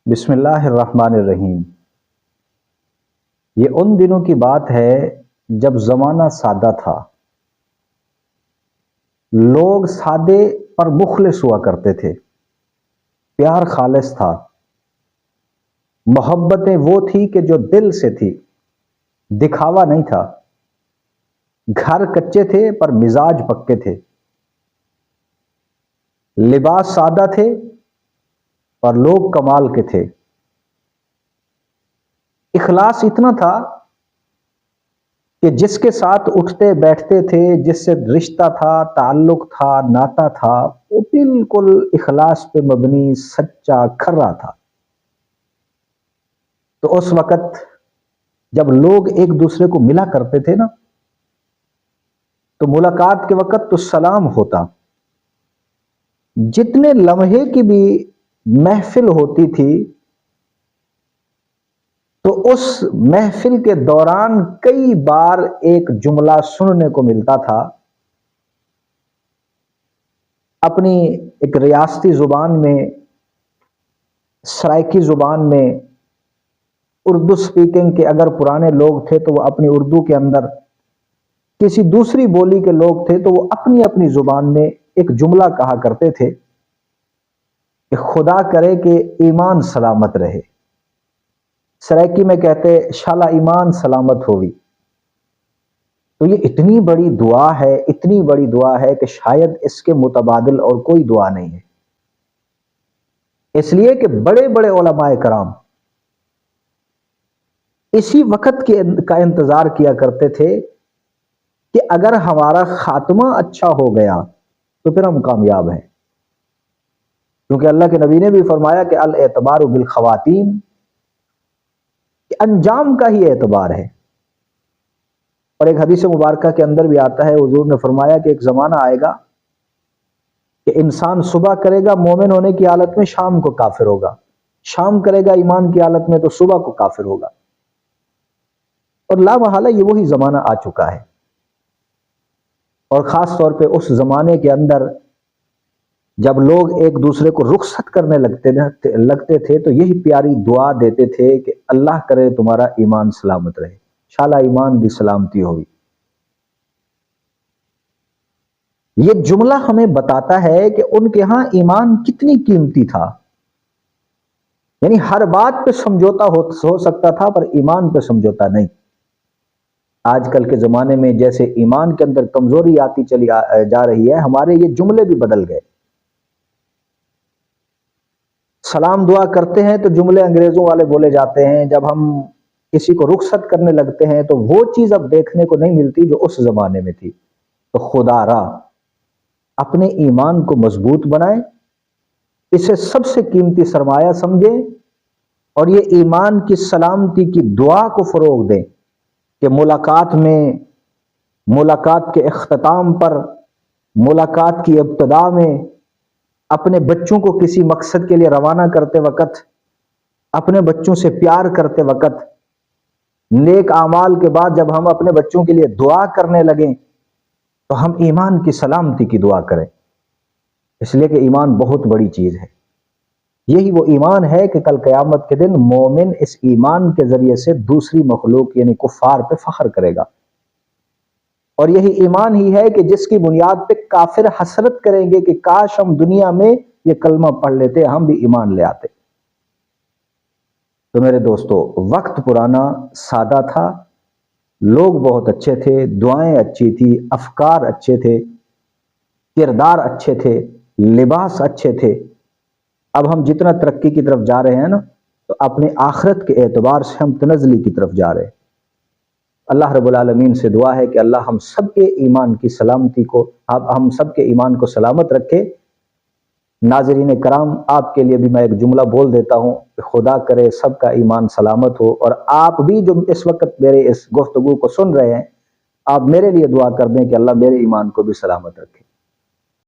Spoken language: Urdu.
بسم اللہ الرحمن الرحیم۔ یہ ان دنوں کی بات ہے جب زمانہ سادہ تھا، لوگ سادے پر مخلص ہوا کرتے تھے، پیار خالص تھا، محبتیں وہ تھی کہ جو دل سے تھی، دکھاوا نہیں تھا، گھر کچے تھے پر مزاج پکے تھے، لباس سادہ تھے پر لوگ کمال کے تھے، اخلاص اتنا تھا کہ جس کے ساتھ اٹھتے بیٹھتے تھے، جس سے رشتہ تھا، تعلق تھا، ناتا تھا، وہ بالکل اخلاص پہ مبنی سچا کھرا تھا۔ تو اس وقت جب لوگ ایک دوسرے کو ملا کرتے تھے نا، تو ملاقات کے وقت تو سلام ہوتا، جتنے لمحے کی بھی محفل ہوتی تھی تو اس محفل کے دوران کئی بار ایک جملہ سننے کو ملتا تھا۔ اپنی ایک ریاستی زبان میں، سرائکی زبان میں، اردو سپیکنگ کے اگر پرانے لوگ تھے تو وہ اپنی اردو کے اندر، کسی دوسری بولی کے لوگ تھے تو وہ اپنی اپنی زبان میں ایک جملہ کہا کرتے تھے کہ خدا کرے کہ ایمان سلامت رہے۔ سرائکی میں کہتے شالا ایمان سلامت ہوگی۔ تو یہ اتنی بڑی دعا ہے، اتنی بڑی دعا ہے کہ شاید اس کے متبادل اور کوئی دعا نہیں ہے، اس لیے کہ بڑے بڑے علماء کرام اسی وقت کا انتظار کیا کرتے تھے کہ اگر ہمارا خاتمہ اچھا ہو گیا تو پھر ہم کامیاب ہیں، کیونکہ اللہ کے نبی نے بھی فرمایا کہ الاعتبار بالخواتین، کہ انجام کا ہی اعتبار ہے۔ اور ایک حدیث مبارکہ کے اندر بھی آتا ہے، حضور نے فرمایا کہ ایک زمانہ آئے گا کہ انسان صبح کرے گا مومن ہونے کی حالت میں، شام کو کافر ہوگا، شام کرے گا ایمان کی حالت میں تو صبح کو کافر ہوگا، اور لا محالہ یہ وہی زمانہ آ چکا ہے۔ اور خاص طور پہ اس زمانے کے اندر جب لوگ ایک دوسرے کو رخصت کرنے لگتے تھے تو یہی پیاری دعا دیتے تھے کہ اللہ کرے تمہارا ایمان سلامت رہے، شالا ایمان بھی سلامتی ہوگی۔ یہ جملہ ہمیں بتاتا ہے کہ ان کے ہاں ایمان کتنی قیمتی تھا، یعنی ہر بات پہ سمجھوتا ہو سکتا تھا پر ایمان پہ سمجھوتا نہیں۔ آج کل کے زمانے میں جیسے ایمان کے اندر کمزوری آتی چلی جا رہی ہے، ہمارے یہ جملے بھی بدل گئے۔ سلام دعا کرتے ہیں تو جملے انگریزوں والے بولے جاتے ہیں، جب ہم کسی کو رخصت کرنے لگتے ہیں تو وہ چیز اب دیکھنے کو نہیں ملتی جو اس زمانے میں تھی۔ تو خدا را اپنے ایمان کو مضبوط بنائیں، اسے سب سے قیمتی سرمایہ سمجھیں، اور یہ ایمان کی سلامتی کی دعا کو فروغ دیں کہ ملاقات میں، ملاقات کے اختتام پر، ملاقات کی ابتدا میں، اپنے بچوں کو کسی مقصد کے لیے روانہ کرتے وقت، اپنے بچوں سے پیار کرتے وقت، نیک اعمال کے بعد جب ہم اپنے بچوں کے لیے دعا کرنے لگیں تو ہم ایمان کی سلامتی کی دعا کریں، اس لیے کہ ایمان بہت بڑی چیز ہے۔ یہی وہ ایمان ہے کہ کل قیامت کے دن مومن اس ایمان کے ذریعے سے دوسری مخلوق یعنی کفار پہ فخر کرے گا، اور یہی ایمان ہی ہے کہ جس کی بنیاد پہ کافر حسرت کریں گے کہ کاش ہم دنیا میں یہ کلمہ پڑھ لیتے، ہم بھی ایمان لے آتے۔ تو میرے دوستو، وقت پرانا سادہ تھا، لوگ بہت اچھے تھے، دعائیں اچھی تھی، افکار اچھے تھے، کردار اچھے تھے، لباس اچھے تھے۔ اب ہم جتنا ترقی کی طرف جا رہے ہیں نا، تو اپنے آخرت کے اعتبار سے ہم تنزلی کی طرف جا رہے ہیں۔ اللہ رب العالمین سے دعا ہے کہ اللہ ہم سب کے ایمان کی سلامتی کو، ہم سب کے ایمان کو سلامت رکھے۔ ناظرین کرام، آپ کے لیے بھی میں ایک جملہ بول دیتا ہوں کہ خدا کرے سب کا ایمان سلامت ہو، اور آپ بھی جو اس وقت میرے اس گفتگو کو سن رہے ہیں، آپ میرے لیے دعا کر دیں کہ اللہ میرے ایمان کو بھی سلامت رکھے۔